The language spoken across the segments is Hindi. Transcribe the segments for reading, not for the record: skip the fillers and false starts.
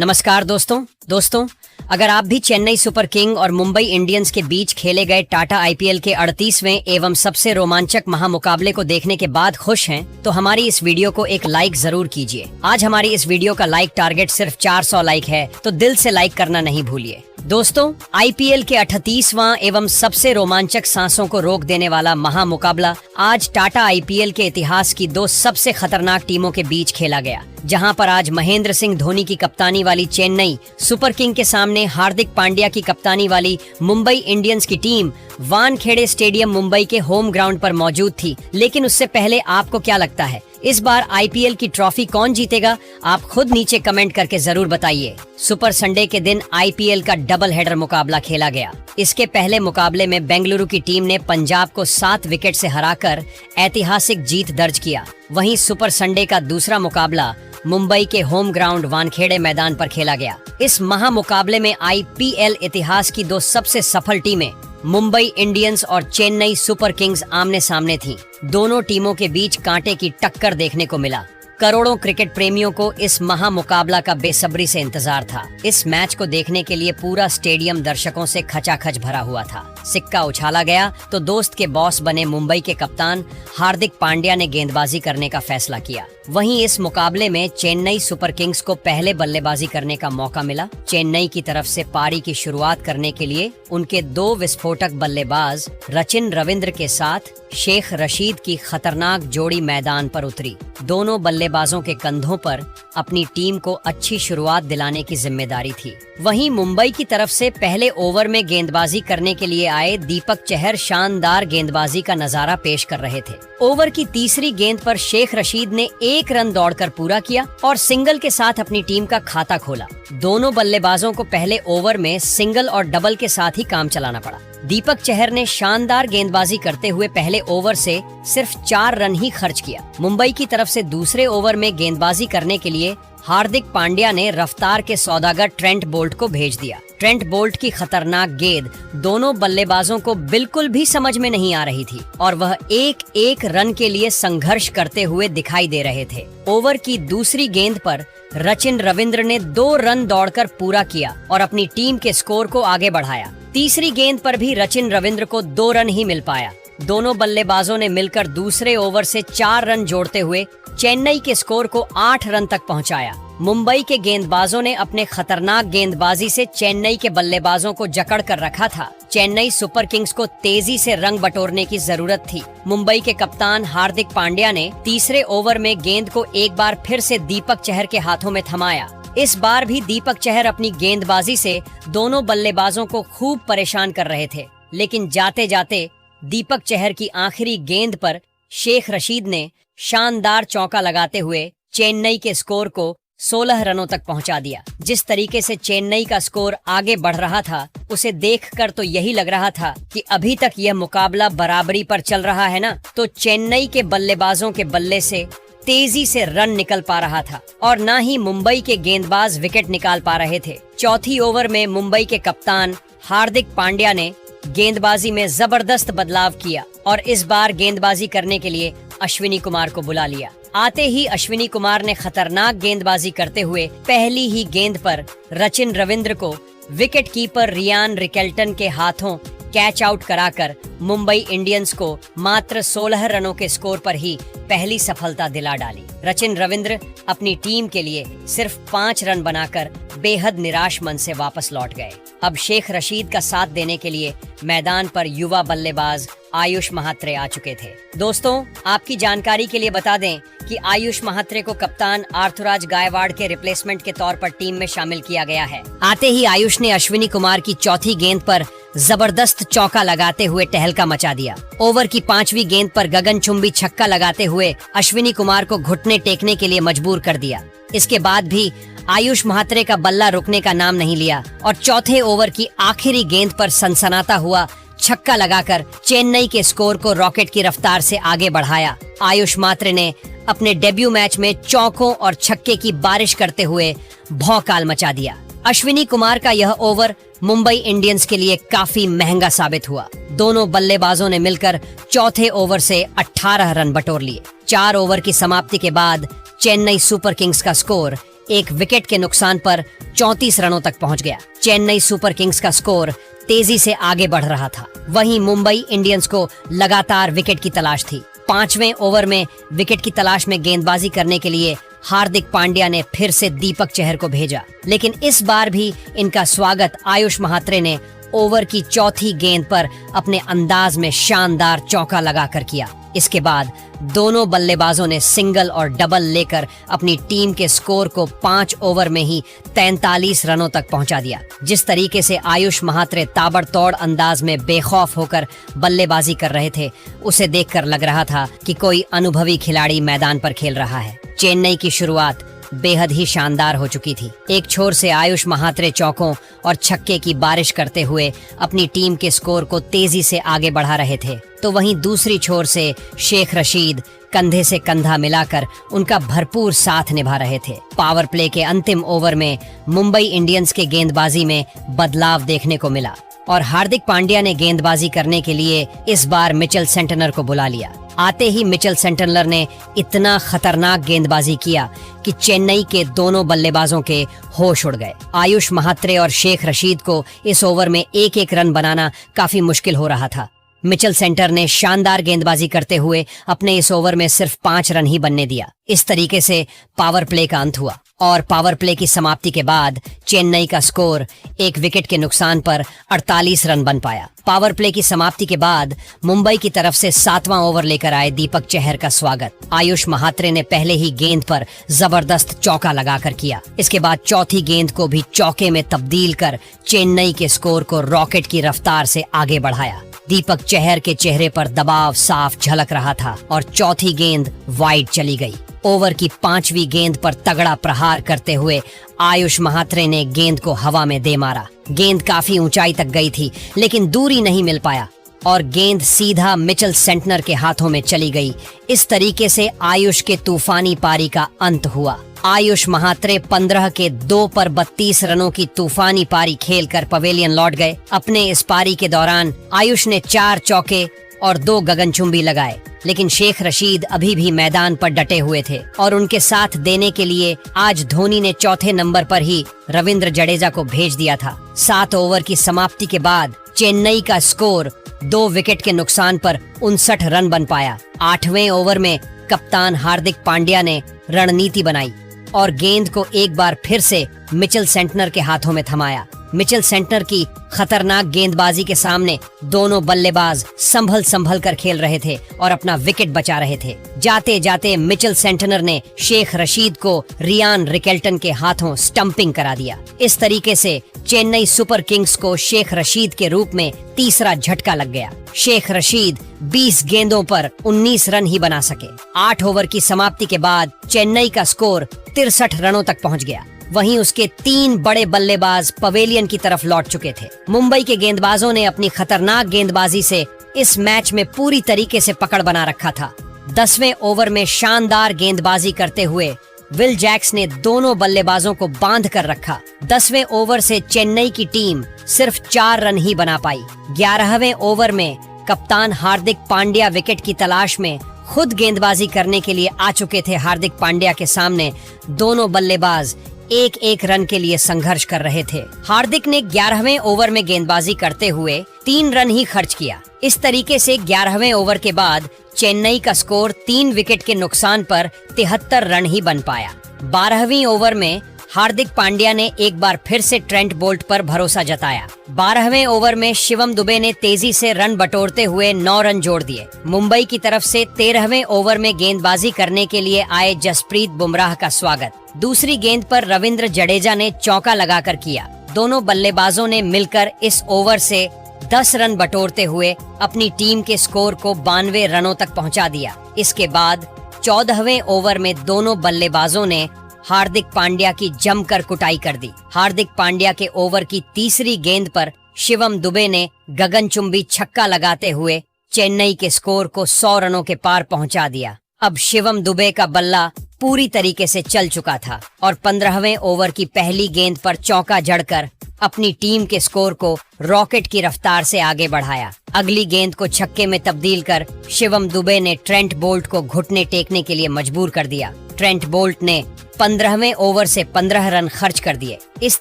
नमस्कार दोस्तों, अगर आप भी चेन्नई सुपर किंग और मुंबई इंडियंस के बीच खेले गए टाटा आईपीएल के 38वें एवं सबसे रोमांचक महामुकाबले को देखने के बाद खुश हैं, तो हमारी इस वीडियो को एक लाइक जरूर कीजिए। आज हमारी इस वीडियो का लाइक टारगेट सिर्फ 400 लाइक है, तो दिल से लाइक करना नहीं भूलिए। दोस्तों, आईपीएल के 38वां एवं सबसे रोमांचक सांसों को रोक देने वाला महामुकाबला आज टाटा आईपीएल के इतिहास की दो सबसे खतरनाक टीमों के बीच खेला गया, जहां पर आज महेंद्र सिंह धोनी की कप्तानी वाली चेन्नई सुपर किंग के सामने हार्दिक पांड्या की कप्तानी वाली मुंबई इंडियंस की टीम वानखेड़े स्टेडियम मुंबई के होम ग्राउंड पर मौजूद थी। लेकिन उससे पहले आपको क्या लगता है, इस बार आईपीएल की ट्रॉफी कौन जीतेगा? आप खुद नीचे कमेंट करके जरूर बताइए। सुपर संडे के दिन आईपीएल का डबल हेडर मुकाबला खेला गया। इसके पहले मुकाबले में बेंगलुरु की टीम ने पंजाब को 7 विकेट से हराकर ऐतिहासिक जीत दर्ज किया। वहीं सुपर संडे का दूसरा मुकाबला मुंबई के होम ग्राउंड वानखेड़े मैदान पर खेला गया। इस महामुकाबले में आईपीएल इतिहास की दो सबसे सफल टीमें मुंबई इंडियंस और चेन्नई सुपर किंग्स आमने सामने थीं। दोनों टीमों के बीच कांटे की टक्कर देखने को मिला। करोड़ों क्रिकेट प्रेमियों को इस महामुकाबला का बेसब्री से इंतजार था। इस मैच को देखने के लिए पूरा स्टेडियम दर्शकों से खचाखच भरा हुआ था। सिक्का उछाला गया तो दोस्त के बॉस बने मुंबई के कप्तान हार्दिक पांड्या ने गेंदबाजी करने का फैसला किया। वहीं इस मुकाबले में चेन्नई सुपर किंग्स को पहले बल्लेबाजी करने का मौका मिला। चेन्नई की तरफ से पारी की शुरुआत करने के लिए उनके 2 विस्फोटक बल्लेबाज रचिन रविंद्र के साथ शेख रशीद की खतरनाक जोड़ी मैदान पर उतरी। दोनों बल्लेबाजों के कंधों पर अपनी टीम को अच्छी शुरुआत दिलाने की जिम्मेदारी थी। वहीं मुंबई की तरफ से पहले ओवर में गेंदबाजी करने के लिए आए दीपक चहर शानदार गेंदबाजी का नजारा पेश कर रहे थे। ओवर की तीसरी गेंद पर शेख रशीद ने 1 रन दौड़कर पूरा किया और सिंगल के साथ अपनी टीम का खाता खोला। दोनों बल्लेबाजों को पहले ओवर में सिंगल और डबल के साथ ही काम चलाना पड़ा। दीपक चहर ने शानदार गेंदबाजी करते हुए पहले ओवर से सिर्फ 4 रन ही खर्च किया। मुंबई की तरफ से दूसरे ओवर में गेंदबाजी करने के लिए हार्दिक पांड्या ने रफ्तार के सौदागर ट्रेंट बोल्ट को भेज दिया। ट्रेंट बोल्ट की खतरनाक गेंद दोनों बल्लेबाजों को बिल्कुल भी समझ में नहीं आ रही थी और वह एक रन के लिए संघर्ष करते हुए दिखाई दे रहे थे। ओवर की दूसरी गेंद पर रचिन रविंद्र ने 2 रन दौड़कर पूरा किया और अपनी टीम के स्कोर को आगे बढ़ाया। तीसरी गेंद पर भी रचिन रविंद्र को 2 रन ही मिल पाया। दोनों बल्लेबाजों ने मिलकर दूसरे ओवर से 4 रन जोड़ते हुए चेन्नई के स्कोर को 8 रन तक पहुंचाया। मुंबई के गेंदबाजों ने अपने खतरनाक गेंदबाजी से चेन्नई के बल्लेबाजों को जकड़ कर रखा था। चेन्नई सुपर किंग्स को तेजी से रंग बटोरने की जरूरत थी। मुंबई के कप्तान हार्दिक पांड्या ने तीसरे ओवर में गेंद को एक बार फिर से दीपक चहर के हाथों में थमाया। इस बार भी दीपक चहर अपनी गेंदबाजी से दोनों बल्लेबाजों को खूब परेशान कर रहे थे, लेकिन जाते जाते दीपक चहर की आखिरी गेंद पर शेख रशीद ने शानदार चौका लगाते हुए चेन्नई के स्कोर को 16 रनों तक पहुंचा दिया। जिस तरीके से चेन्नई का स्कोर आगे बढ़ रहा था, उसे देखकर तो यही लग रहा था कि अभी तक यह मुकाबला बराबरी पर चल रहा है ना। तो चेन्नई के बल्लेबाजों के बल्ले से तेजी से रन निकल पा रहा था और न ही मुंबई के गेंदबाज विकेट निकाल पा रहे थे। चौथी ओवर में मुंबई के कप्तान हार्दिक पांड्या ने गेंदबाजी में जबरदस्त बदलाव किया और इस बार गेंदबाजी करने के लिए अश्विनी कुमार को बुला लिया। आते ही अश्विनी कुमार ने खतरनाक गेंदबाजी करते हुए पहली ही गेंद पर रचिन रविंद्र को विकेट कीपर रियान रिकेल्टन के हाथों कैच आउट कराकर मुंबई इंडियंस को मात्र 16 रनों के स्कोर पर ही पहली सफलता दिला डाली। रचिन रविंद्र अपनी टीम के लिए सिर्फ 5 रन बनाकर बेहद निराश मन से वापस लौट गए। अब शेख रशीद का साथ देने के लिए मैदान पर युवा बल्लेबाज आयुष महात्रे आ चुके थे। दोस्तों, आपकी जानकारी के लिए बता दें कि आयुष महात्रे को कप्तान आर्थुराज गायकवाड़ के रिप्लेसमेंट के तौर पर टीम में शामिल किया गया है। आते ही आयुष ने अश्विनी कुमार की चौथी गेंद पर जबरदस्त चौका लगाते हुए टहलका मचा दिया। ओवर की 5वीं गेंद पर गगनचुंबी छक्का लगाते हुए अश्विनी कुमार को घुटने टेकने के लिए मजबूर कर दिया। इसके बाद भी आयुष महात्रे का बल्ला रुकने का नाम नहीं लिया और चौथे ओवर की आखिरी गेंद पर सनसनाता हुआ छक्का लगाकर चेन्नई के स्कोर को रॉकेट की रफ्तार से आगे बढ़ाया। आयुष महात्रे ने अपने डेब्यू मैच में चौकों और छक्के की बारिश करते हुए भौकाल मचा दिया। अश्विनी कुमार का यह ओवर मुंबई इंडियंस के लिए काफी महंगा साबित हुआ। दोनों बल्लेबाजों ने मिलकर चौथे ओवर से 18 रन बटोर लिए। 4 ओवर की समाप्ति के बाद चेन्नई सुपर किंग्स का स्कोर एक विकेट के नुकसान पर 34 रनों तक पहुंच गया। चेन्नई सुपर किंग्स का स्कोर तेजी से आगे बढ़ रहा था। वहीं मुंबई इंडियंस को लगातार विकेट की तलाश थी। 5वें ओवर में विकेट की तलाश में गेंदबाजी करने के लिए हार्दिक पांड्या ने फिर से दीपक चहर को भेजा, लेकिन इस बार भी इनका स्वागत आयुष महात्रे ने ओवर की चौथी गेंद पर अपने अंदाज में शानदार चौका लगाकर किया। इसके बाद दोनों बल्लेबाजों ने सिंगल और डबल लेकर अपनी टीम के स्कोर को 5 ओवर में ही 43 रनों तक पहुंचा दिया। जिस तरीके से आयुष महात्रे ताबड़तोड़ अंदाज में बेखौफ होकर बल्लेबाजी कर रहे थे, उसे देखकर लग रहा था कि कोई अनुभवी खिलाड़ी मैदान पर खेल रहा है। चेन्नई की शुरुआत बेहद ही शानदार हो चुकी थी। एक छोर से आयुष महात्रे चौकों और छक्के की बारिश करते हुए अपनी टीम के स्कोर को तेजी से आगे बढ़ा रहे थे, तो वहीं दूसरी छोर से शेख रशीद कंधे से कंधा मिलाकर उनका भरपूर साथ निभा रहे थे। पावर प्ले के अंतिम ओवर में मुंबई इंडियंस के गेंदबाजी में बदलाव देखने को मिला और हार्दिक पांड्या ने गेंदबाजी करने के लिए इस बार मिचेल सेंटनर को बुला लिया। आते ही मिचेल सेंटनर ने इतना खतरनाक गेंदबाजी किया कि चेन्नई के दोनों बल्लेबाजों के होश उड़ गए। आयुष महात्रे और शेख रशीद को इस ओवर में एक एक रन बनाना काफी मुश्किल हो रहा था। मिचेल सेंटर ने शानदार गेंदबाजी करते हुए अपने इस ओवर में सिर्फ 5 रन ही बनने दिया। इस तरीके से पावर प्ले का अंत हुआ और पावर प्ले की समाप्ति के बाद चेन्नई का स्कोर एक विकेट के नुकसान पर 48 रन बन पाया। पावर प्ले की समाप्ति के बाद मुंबई की तरफ से 7वां ओवर लेकर आए दीपक चहर का स्वागत आयुष महात्रे ने पहले ही गेंद पर जबरदस्त चौका लगाकर किया। इसके बाद चौथी गेंद को भी चौके में तब्दील कर चेन्नई के स्कोर को रॉकेट की रफ्तार से आगे बढ़ाया। दीपक चहर के चेहरे पर दबाव साफ झलक रहा था और चौथी गेंद वाइड चली गई। ओवर की 5वीं गेंद पर तगड़ा प्रहार करते हुए आयुष महात्रे ने गेंद को हवा में दे मारा। गेंद काफी ऊंचाई तक गई थी, लेकिन दूरी नहीं मिल पाया और गेंद सीधा मिचेल सेंटनर के हाथों में चली गई। इस तरीके से आयुष के तूफानी पारी का अंत हुआ। आयुष महात्रे 15 के 2 पर 32 रनों की तूफानी पारी खेलकर पवेलियन लौट गए। अपने इस पारी के दौरान आयुष ने 4 चौके और 2 गगनचुंबी लगाए, लेकिन शेख रशीद अभी भी मैदान पर डटे हुए थे और उनके साथ देने के लिए आज धोनी ने चौथे नंबर पर ही रविंद्र जडेजा को भेज दिया था। 7 ओवर की समाप्ति के बाद चेन्नई का स्कोर 2 विकेट के नुकसान पर 59 रन बन पाया। 8वें ओवर में कप्तान हार्दिक पांड्या ने रणनीति बनाई और गेंद को एक बार फिर से मिचेल सेंटनर के हाथों में थमाया। मिचेल सेंटनर की खतरनाक गेंदबाजी के सामने दोनों बल्लेबाज संभल कर खेल रहे थे और अपना विकेट बचा रहे थे। जाते जाते मिचेल सेंटनर ने शेख रशीद को रियान रिकेल्टन के हाथों स्टंपिंग करा दिया। इस तरीके से चेन्नई सुपर किंग्स को शेख रशीद के रूप में तीसरा झटका लग गया। शेख रशीद 20 गेंदों पर 19 रन ही बना सके। 8 ओवर की समाप्ति के बाद चेन्नई का स्कोर 63 रनों तक पहुंच गया। वहीं उसके 3 बड़े बल्लेबाज पवेलियन की तरफ लौट चुके थे। मुंबई के गेंदबाजों ने अपनी खतरनाक गेंदबाजी से इस मैच में पूरी तरीके से पकड़ बना रखा था। 10वें ओवर में शानदार गेंदबाजी करते हुए विल जैक्स ने दोनों बल्लेबाजों को बांध कर रखा। 10वें ओवर से चेन्नई की टीम सिर्फ 4 रन ही बना पाई। 11वें ओवर में कप्तान हार्दिक पांड्या विकेट की तलाश में खुद गेंदबाजी करने के लिए आ चुके थे। हार्दिक पांड्या के सामने दोनों बल्लेबाज एक एक रन के लिए संघर्ष कर रहे थे। हार्दिक ने 11वें ओवर में गेंदबाजी करते हुए 3 रन ही खर्च किया। इस तरीके से 11वें ओवर के बाद चेन्नई का स्कोर 3 विकेट के नुकसान पर 73 रन ही बन पाया। 12वीं ओवर में हार्दिक पांड्या ने एक बार फिर से ट्रेंट बोल्ट पर भरोसा जताया। 12वें ओवर में शिवम दुबे ने तेजी से रन बटोरते हुए 9 रन जोड़ दिए। मुंबई की तरफ से 13वें ओवर में गेंदबाजी करने के लिए आए जसप्रीत बुमराह का स्वागत दूसरी गेंद पर रविंद्र जडेजा ने चौका लगाकर किया। दोनों बल्लेबाजों ने मिलकर इस ओवर से 10 रन बटोरते हुए अपनी टीम के स्कोर को 92 रनों तक पहुंचा दिया। इसके बाद 14वें ओवर में दोनों बल्लेबाजों ने हार्दिक पांड्या की जमकर कुटाई कर दी। हार्दिक पांड्या के ओवर की तीसरी गेंद पर शिवम दुबे ने गगनचुंबी छक्का लगाते हुए चेन्नई के स्कोर को 100 रनों के पार पहुंचा दिया। अब शिवम दुबे का बल्ला पूरी तरीके से चल चुका था और 15वें ओवर की पहली गेंद पर चौका जड़कर अपनी टीम के स्कोर को रॉकेट की रफ्तार से आगे बढ़ाया। अगली गेंद को छक्के में तब्दील कर शिवम दुबे ने ट्रेंट बोल्ट को घुटने टेकने के लिए मजबूर कर दिया। ट्रेंट बोल्ट ने 15वें ओवर से 15 रन खर्च कर दिए। इस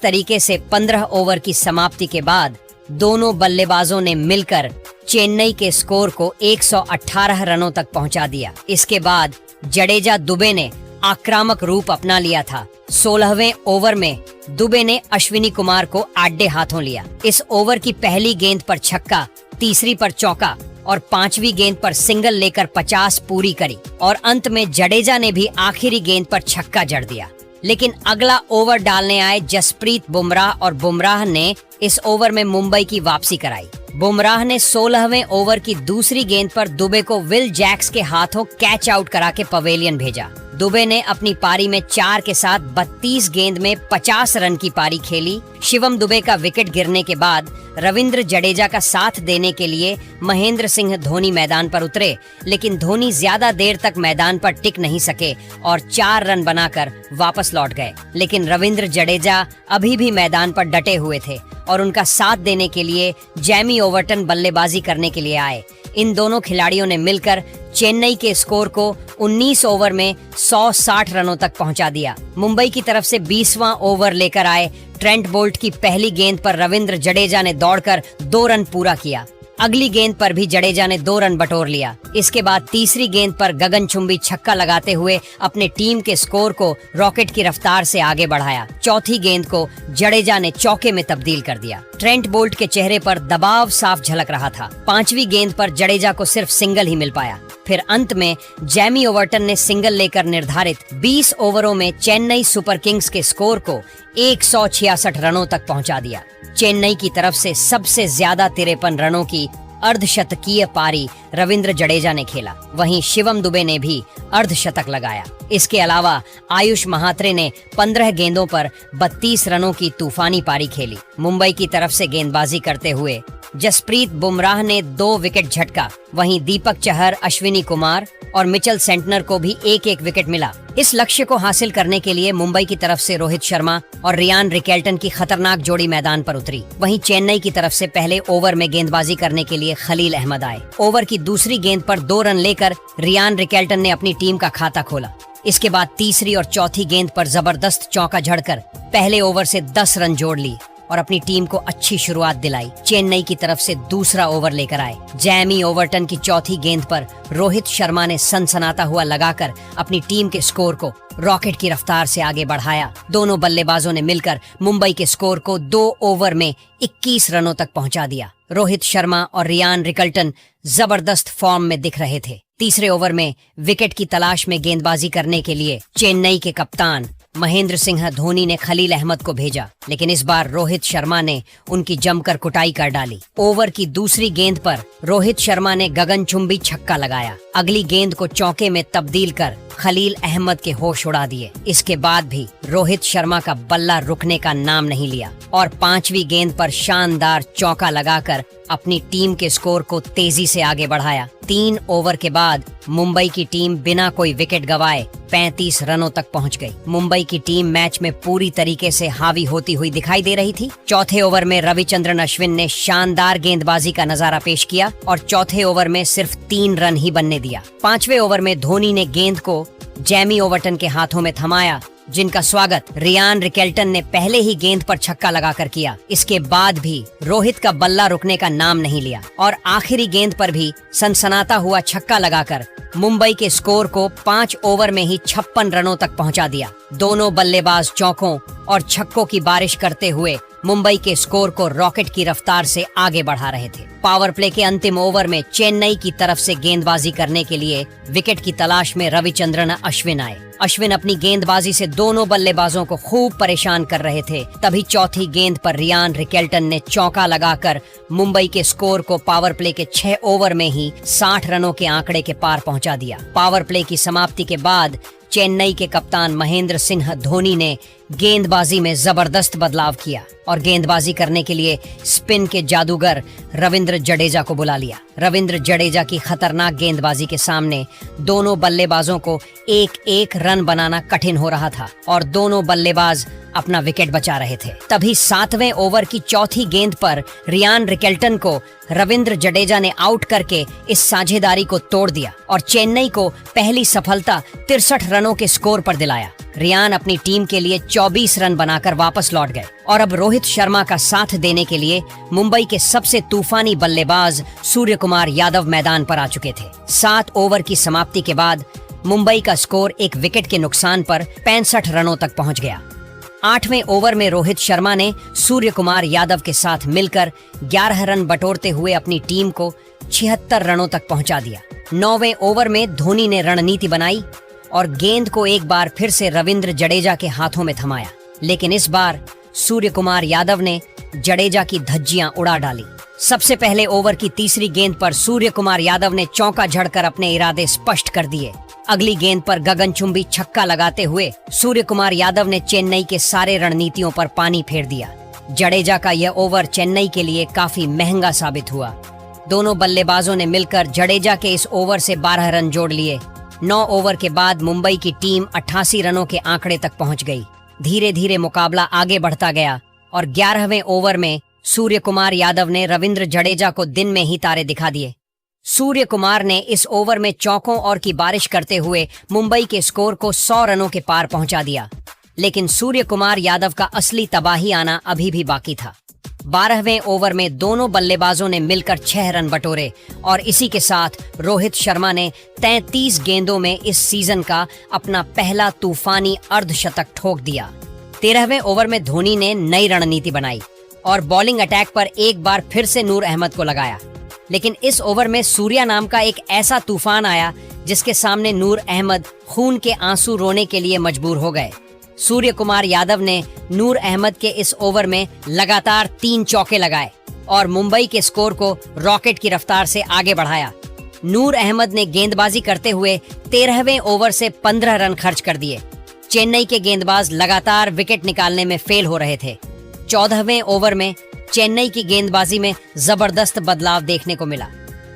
तरीके से 15 ओवर की समाप्ति के बाद दोनों बल्लेबाजों ने मिलकर चेन्नई के स्कोर को 118 रनों तक पहुंचा दिया। इसके बाद जडेजा दुबे ने आक्रामक रूप अपना लिया था। 16वें ओवर में दुबे ने अश्विनी कुमार को आड़े हाथों लिया। इस ओवर की पहली गेंद पर छक्का, तीसरी पर चौका और 5वीं गेंद पर सिंगल लेकर 50 पूरी करी और अंत में जडेजा ने भी आखिरी गेंद पर छक्का जड़ दिया। लेकिन अगला ओवर डालने आए जसप्रीत बुमराह और बुमराह ने इस ओवर में मुंबई की वापसी कराई। बुमराह ने 16वें ओवर की दूसरी गेंद पर दुबे को विल जैक्स के हाथों कैच आउट करा के पवेलियन भेजा। दुबे ने अपनी पारी में 4 के साथ 32 गेंद में 50 रन की पारी खेली। शिवम दुबे का विकेट गिरने के बाद रविंद्र जडेजा का साथ देने के लिए महेंद्र सिंह धोनी मैदान पर उतरे, लेकिन धोनी ज्यादा देर तक मैदान पर टिक नहीं सके और 4 रन बनाकर वापस लौट गए। लेकिन रविंद्र जडेजा अभी भी मैदान पर डटे हुए थे और उनका साथ देने के लिए जैमी ओवर्टन बल्लेबाजी करने के लिए आए। इन दोनों खिलाड़ियों ने मिलकर चेन्नई के स्कोर को 19 ओवर में 160 रनों तक पहुंचा दिया। मुंबई की तरफ से 20वां ओवर लेकर आए ट्रेंट बोल्ट की पहली गेंद पर रविंद्र जडेजा ने दौड़कर 2 रन पूरा किया। अगली गेंद पर भी जडेजा ने 2 रन बटोर लिया। इसके बाद तीसरी गेंद पर गगनचुंबी छक्का लगाते हुए अपने टीम के स्कोर को रॉकेट की रफ्तार से आगे बढ़ाया। चौथी गेंद को जडेजा ने चौके में तब्दील कर दिया। ट्रेंट बोल्ट के चेहरे पर दबाव साफ झलक रहा था। 5वीं गेंद पर जडेजा को सिर्फ सिंगल ही मिल पाया। फिर अंत में जैमी ओवर्टन ने सिंगल लेकर निर्धारित 20 ओवरों में चेन्नई सुपर किंग्स के स्कोर को 166 रनों तक पहुंचा दिया। चेन्नई की तरफ से सबसे ज्यादा 53 रनों की अर्धशतकीय पारी रविंद्र जडेजा ने खेला। वहीं शिवम दुबे ने भी अर्धशतक लगाया। इसके अलावा आयुष महात्रे ने 15 गेंदों पर 32 रनों की तूफानी पारी खेली। मुंबई की तरफ से गेंदबाजी करते हुए जसप्रीत बुमराह ने 2 विकेट झटका। वहीं दीपक चहर, अश्विनी कुमार और मिचेल सेंटनर को भी एक विकेट मिला। इस लक्ष्य को हासिल करने के लिए मुंबई की तरफ से रोहित शर्मा और रियान रिकेल्टन की खतरनाक जोड़ी मैदान पर उतरी। वहीं चेन्नई की तरफ से पहले ओवर में गेंदबाजी करने के लिए खलील अहमद आए। ओवर की दूसरी गेंद पर 2 रन लेकर रियान रिकेल्टन ने अपनी टीम का खाता खोला। इसके बाद तीसरी और चौथी गेंद पर जबरदस्त चौका झड़कर पहले ओवर से 10 रन जोड़ ली और अपनी टीम को अच्छी शुरुआत दिलाई। चेन्नई की तरफ से दूसरा ओवर लेकर आए। जैमी ओवर्टन की चौथी गेंद पर रोहित शर्मा ने सनसनाता हुआ लगाकर अपनी टीम के स्कोर को रॉकेट की रफ्तार से आगे बढ़ाया। दोनों बल्लेबाजों ने मिलकर मुंबई के स्कोर को 2 ओवर में 21 रनों तक पहुंचा दिया। रोहित शर्मा और रियान रिकल्टन जबरदस्त फॉर्म में दिख रहे थे। तीसरे ओवर में विकेट की तलाश में गेंदबाजी करने के लिए चेन्नई के कप्तान महेंद्र सिंह धोनी ने खलील अहमद को भेजा, लेकिन इस बार रोहित शर्मा ने उनकी जमकर कुटाई कर डाली। ओवर की दूसरी गेंद पर रोहित शर्मा ने गगनचुंबी छक्का लगाया। अगली गेंद को चौके में तब्दील कर खलील अहमद के होश उड़ा दिए। इसके बाद भी रोहित शर्मा का बल्ला रुकने का नाम नहीं लिया और 5वीं गेंद पर शानदार चौका लगाकर अपनी टीम के स्कोर को तेजी से आगे बढ़ाया। 3 ओवर के बाद मुंबई की टीम बिना कोई विकेट गंवाए 35 रनों तक पहुंच गई। मुंबई की टीम मैच में पूरी तरीके से हावी होती हुई दिखाई दे रही थी। चौथे ओवर में रविचंद्रन अश्विन ने शानदार गेंदबाजी का नजारा पेश किया और चौथे ओवर में सिर्फ 3 रन ही बनने दिया। 5वें ओवर में धोनी ने गेंद को जैमी ओवर्टन के हाथों में थमाया, जिनका स्वागत रियान रिकेल्टन ने पहले ही गेंद पर छक्का लगाकर किया। इसके बाद भी रोहित का बल्ला रुकने का नाम नहीं लिया और आखिरी गेंद पर भी सनसनाता हुआ छक्का लगाकर मुंबई के स्कोर को 5 ओवर में ही 56 रनों तक पहुंचा दिया। दोनों बल्लेबाज चौकों और छक्कों की बारिश करते हुए मुंबई के स्कोर को रॉकेट की रफ्तार से आगे बढ़ा रहे थे। पावर प्ले के अंतिम ओवर में चेन्नई की तरफ से गेंदबाजी करने के लिए विकेट की तलाश में रविचंद्रन अश्विन आए। अश्विन अपनी गेंदबाजी से दोनों बल्लेबाजों को खूब परेशान कर रहे थे। तभी चौथी गेंद पर रियान रिकेल्टन ने चौका लगाकर मुंबई के स्कोर को पावर प्ले के 6 ओवर में ही 60 रनों के आंकड़े के पार पहुंचा दिया। पावर प्ले की समाप्ति के बाद चेन्नई के कप्तान महेंद्र सिंह धोनी ने गेंदबाजी में जबरदस्त बदलाव किया और गेंदबाजी करने के लिए स्पिन के जादूगर रविंद्र जडेजा को बुला लिया। रविंद्र जडेजा की खतरनाक गेंदबाजी के सामने दोनों बल्लेबाजों को एक एक रन बनाना कठिन हो रहा था और दोनों बल्लेबाज अपना विकेट बचा रहे थे। तभी 7वें ओवर की चौथी गेंद पर रियान रिकेल्टन को रविंद्र जडेजा ने आउट करके इस साझेदारी को तोड़ दिया और चेन्नई को पहली सफलता 63 रनों के स्कोर पर दिलाया। रियान अपनी टीम के लिए 24 रन बनाकर वापस लौट गए और अब रोहित शर्मा का साथ देने के लिए मुंबई के सबसे तूफानी बल्लेबाज सूर्य कुमार यादव मैदान पर आ चुके थे। 7 ओवर की समाप्ति के बाद मुंबई का स्कोर एक विकेट के नुकसान पर 65 रनों तक पहुंच गया। 8वें ओवर में रोहित शर्मा ने सूर्य कुमार यादव के साथ मिलकर 11 रन बटोरते हुए अपनी टीम को 76 रनों तक पहुंचा दिया। 9वें ओवर में धोनी ने रणनीति बनाई और गेंद को एक बार फिर से रविंद्र जडेजा के हाथों में थमाया, लेकिन इस बार सूर्य कुमार यादव ने जडेजा की धज्जियां उड़ा डाली। सबसे पहले ओवर की तीसरी गेंद पर सूर्य कुमार यादव ने चौका झड़कर अपने इरादे स्पष्ट कर दिए। अगली गेंद पर गगनचुंबी छक्का लगाते हुए सूर्य कुमार यादव ने चेन्नई के सारे रणनीतियों पर पानी फेर दिया। जडेजा का यह ओवर चेन्नई के लिए काफी महंगा साबित हुआ। दोनों बल्लेबाजों ने मिलकर जडेजा के इस ओवर से 12 रन जोड़ लिए। 9 ओवर के बाद मुंबई की टीम 88 रनों के आंकड़े तक पहुंच गई। धीरे धीरे मुकाबला आगे बढ़ता गया और 11वें ओवर में सूर्य कुमार यादव ने रविंद्र जडेजा को दिन में ही तारे दिखा दिए। सूर्य कुमार ने इस ओवर में चौकों और की बारिश करते हुए मुंबई के स्कोर को 100 रनों के पार पहुंचा दिया, लेकिन सूर्य कुमार यादव का असली तबाही आना अभी भी बाकी था। 12वें ओवर में दोनों बल्लेबाजों ने मिलकर 6 रन बटोरे और इसी के साथ रोहित शर्मा ने 33 गेंदों में इस सीजन का अपना पहला तूफानी अर्धशतक ठोक दिया। 13वें ओवर में धोनी ने नई रणनीति बनाई और बॉलिंग अटैक पर एक बार फिर से नूर अहमद को लगाया, लेकिन इस ओवर में सूर्या नाम का एक ऐसा तूफान आया जिसके सामने नूर अहमद खून के आंसू रोने के लिए मजबूर हो गए। सूर्य कुमार यादव ने नूर अहमद के इस ओवर में लगातार 3 चौके लगाए और मुंबई के स्कोर को रॉकेट की रफ्तार से आगे बढ़ाया। नूर अहमद ने गेंदबाजी करते हुए 13वें ओवर से 15 रन खर्च कर दिए। चेन्नई के गेंदबाज लगातार विकेट निकालने में फेल हो रहे थे। 14वें ओवर में चेन्नई की गेंदबाजी में जबरदस्त बदलाव देखने को मिला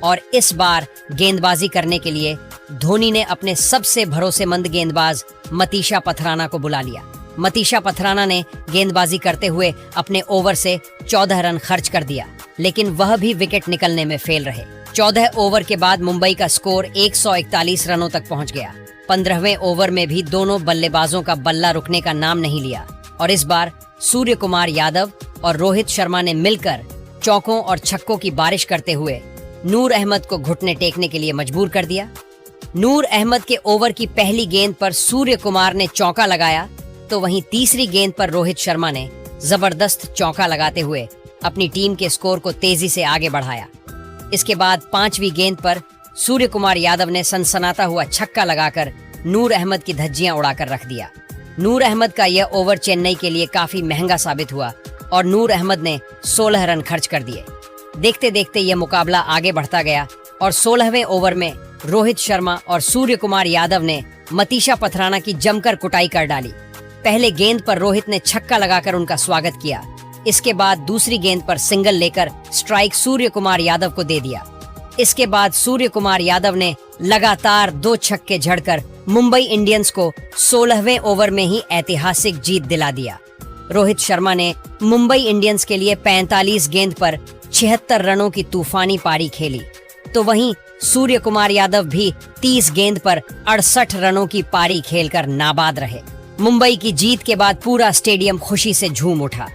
और इस बार गेंदबाजी करने के लिए धोनी ने अपने सबसे भरोसेमंद गेंदबाज मतीशा पथराना को बुला लिया। मतीशा पथराना ने गेंदबाजी करते हुए अपने ओवर से 14 रन खर्च कर दिया, लेकिन वह भी विकेट निकलने में फेल रहे। 14 ओवर के बाद मुंबई का स्कोर 141 रनों तक पहुंच गया। 15वें ओवर में भी दोनों बल्लेबाजों का बल्ला रुकने का नाम नहीं लिया और इस बार सूर्य कुमार यादव और रोहित शर्मा ने मिलकर चौकों और छक्कों की बारिश करते हुए नूर अहमद को घुटने टेकने के लिए मजबूर कर दिया। नूर अहमद के ओवर की पहली गेंद पर सूर्य कुमार ने चौका लगाया, तो वहीं तीसरी गेंद पर रोहित शर्मा ने जबरदस्त चौका लगाते हुए अपनी टीम के स्कोर को तेजी से आगे बढ़ाया। इसके बाद 5वीं गेंद पर सूर्य कुमार यादव ने सनसनाता हुआ छक्का लगाकर नूर अहमद की धज्जियां उड़ाकर रख दिया। नूर अहमद का यह ओवर चेन्नई के लिए काफी महंगा साबित हुआ और नूर अहमद ने 16 रन खर्च कर दिए। देखते देखते यह मुकाबला आगे बढ़ता गया और 16वें ओवर में रोहित शर्मा और सूर्य कुमार यादव ने मतीशा पथराना की जमकर कुटाई कर डाली। पहले गेंद पर रोहित ने छक्का लगाकर उनका स्वागत किया। इसके बाद दूसरी गेंद पर सिंगल लेकर स्ट्राइक सूर्य कुमार यादव को दे दिया। इसके बाद सूर्य कुमार यादव ने लगातार 2 छक्के झड़कर मुंबई इंडियंस को 16वें ओवर में ही ऐतिहासिक जीत दिला दिया। रोहित शर्मा ने मुंबई इंडियंस के लिए 45 गेंद पर 76 रनों की तूफानी पारी खेली, तो वहीं सूर्य कुमार यादव भी 30 गेंद पर 68 रनों की पारी खेलकर नाबाद रहे। मुंबई की जीत के बाद पूरा स्टेडियम खुशी से झूम उठा।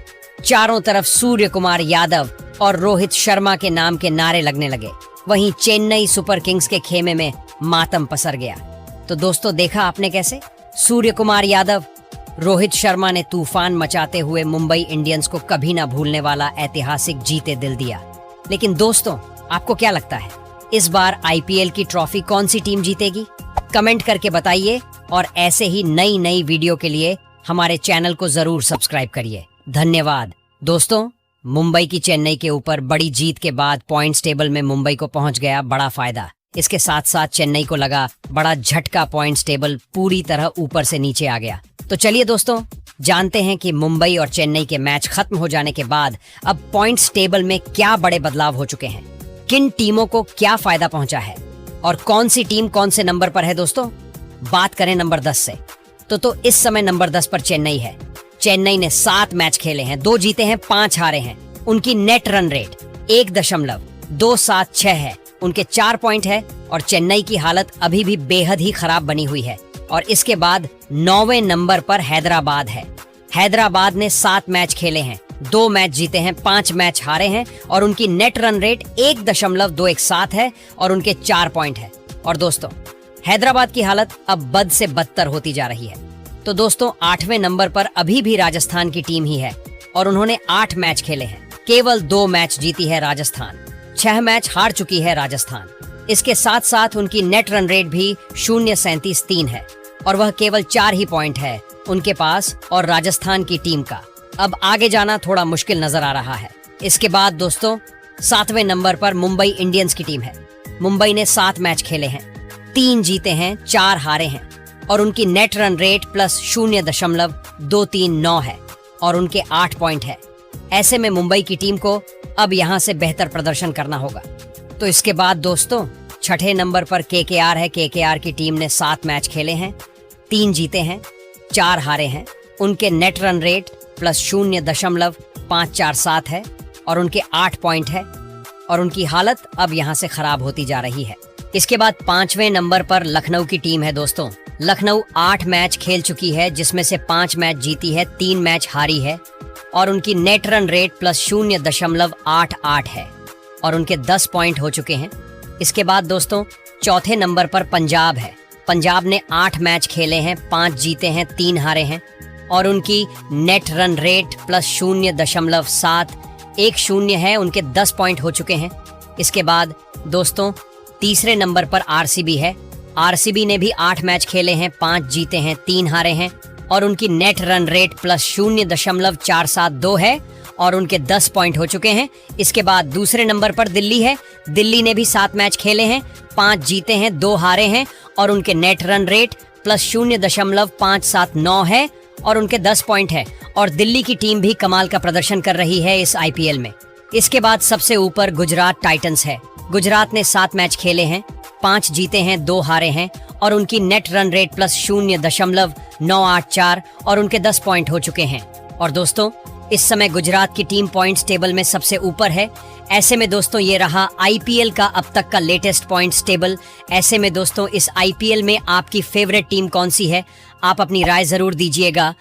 चारों तरफ सूर्य कुमार यादव और रोहित शर्मा के नाम के नारे लगने लगे। वहीं चेन्नई सुपर किंग्स के खेमे में मातम पसर गया। तो दोस्तों, देखा आपने कैसे सूर्य कुमार यादव, रोहित शर्मा ने तूफान मचाते हुए मुंबई इंडियंस को कभी ना भूलने वाला ऐतिहासिक जीते दिल दिया। लेकिन दोस्तों, आपको क्या लगता है, इस बार आईपीएल की ट्रॉफी कौन सी टीम जीतेगी? कमेंट करके बताइए और ऐसे ही नई नई वीडियो के लिए हमारे चैनल को जरूर सब्सक्राइब करिए। धन्यवाद। दोस्तों, मुंबई की चेन्नई के ऊपर बड़ी जीत के बाद पॉइंट्स टेबल में मुंबई को पहुंच गया बड़ा फायदा। इसके साथ साथ चेन्नई को लगा बड़ा झटका, पॉइंट्स टेबल पूरी तरह ऊपर से नीचे आ गया। तो चलिए दोस्तों, जानते हैं कि मुंबई और चेन्नई के मैच खत्म हो जाने के बाद अब पॉइंट्स टेबल में क्या बड़े बदलाव हो चुके हैं, किन टीमों को क्या फायदा पहुंचा है और कौन सी टीम कौन से नंबर पर है। दोस्तों बात करें नंबर 10 से तो इस समय नंबर 10 पर चेन्नई है। चेन्नई ने 7 मैच खेले हैं, 2 जीते हैं 5 हारे हैं। उनकी नेट रन रेट 1.276 है। उनके 4 पॉइंट है और चेन्नई की हालत अभी भी बेहद ही खराब बनी हुई है। और इसके बाद 9वें नंबर पर हैदराबाद है। हैदराबाद ने 7 मैच खेले हैं, 2 मैच जीते हैं 5 मैच हारे हैं और उनकी नेट रन रेट 1.217 है और उनके 4 पॉइंट है। और दोस्तों हैदराबाद की हालत अब बद से बदतर होती जा रही है। तो दोस्तों 8वें नंबर पर अभी भी राजस्थान की टीम ही है और उन्होंने 8 मैच खेले हैं, केवल 2 मैच जीती है राजस्थान, 6 मैच हार चुकी है राजस्थान। इसके साथ साथ उनकी नेट रन रेट भी 0.37 है और वह केवल 4 ही पॉइंट है उनके पास और राजस्थान की टीम का। अब आगे जाना थोड़ा मुश्किल नजर आ रहा है। इसके बाद दोस्तों 7वें नंबर पर मुंबई इंडियंस की टीम है। मुंबई ने 7 मैच खेले हैं, 3 जीते हैं 4 हारे हैं और उनकी नेट रन रेट प्लस 0.239 है और उनके 8 पॉइंट है। ऐसे में मुंबई की टीम को अब यहाँ से बेहतर प्रदर्शन करना होगा। तो इसके बाद दोस्तों 6ठे नंबर पर केकेआर है। केकेआर की टीम ने 7 मैच खेले हैं, 3 जीते हैं 4 हारे हैं। उनके नेट रन रेट प्लस 0.547 है और उनके 8 पॉइंट है और उनकी हालत अब यहाँ से खराब होती जा रही है। इसके बाद 5वें नंबर पर लखनऊ की टीम है। दोस्तों लखनऊ 8 मैच खेल चुकी है, जिसमें से 5 मैच जीती है, 3 मैच हारी है और उनकी नेट रन रेट प्लस 0.88 है और उनके 10 पॉइंट हो चुके हैं। इसके बाद दोस्तों 4थे नंबर पर पंजाब है। पंजाब ने 8 मैच खेले हैं, 5 जीते हैं 3 हारे हैं और उनकी नेट रन रेट प्लस 0.710 है। उनके 10 पॉइंट हो चुके हैं। इसके बाद दोस्तों तीसरे नंबर पर आरसीबी है। आरसीबी ने भी 8 मैच खेले हैं, 5 जीते हैं 3 हारे हैं और उनकी नेट रन रेट प्लस 0.472 है और उनके 10 पॉइंट हो चुके हैं। इसके बाद दूसरे नंबर पर दिल्ली है। दिल्ली ने भी 7 मैच खेले हैं, 5 जीते हैं 2 हारे हैं और उनके नेट रन रेट प्लस 0.579 है और उनके 10 पॉइंट है और दिल्ली की टीम भी कमाल का प्रदर्शन कर रही है इस आईपीएल में। इसके बाद सबसे ऊपर गुजरात टाइटंस है। गुजरात ने 7 मैच खेले हैं, 5 जीते हैं 2 हारे हैं और उनकी नेट रन रेट प्लस 0.984 और उनके 10 पॉइंट हो चुके हैं। और दोस्तों इस समय गुजरात की टीम पॉइंट्स टेबल में सबसे ऊपर है। ऐसे में दोस्तों ये रहा आईपीएल का अब तक का लेटेस्ट पॉइंट्स टेबल। ऐसे में दोस्तों इस आईपीएल में आपकी फेवरेट टीम कौन सी है, आप अपनी राय जरूर दीजिएगा।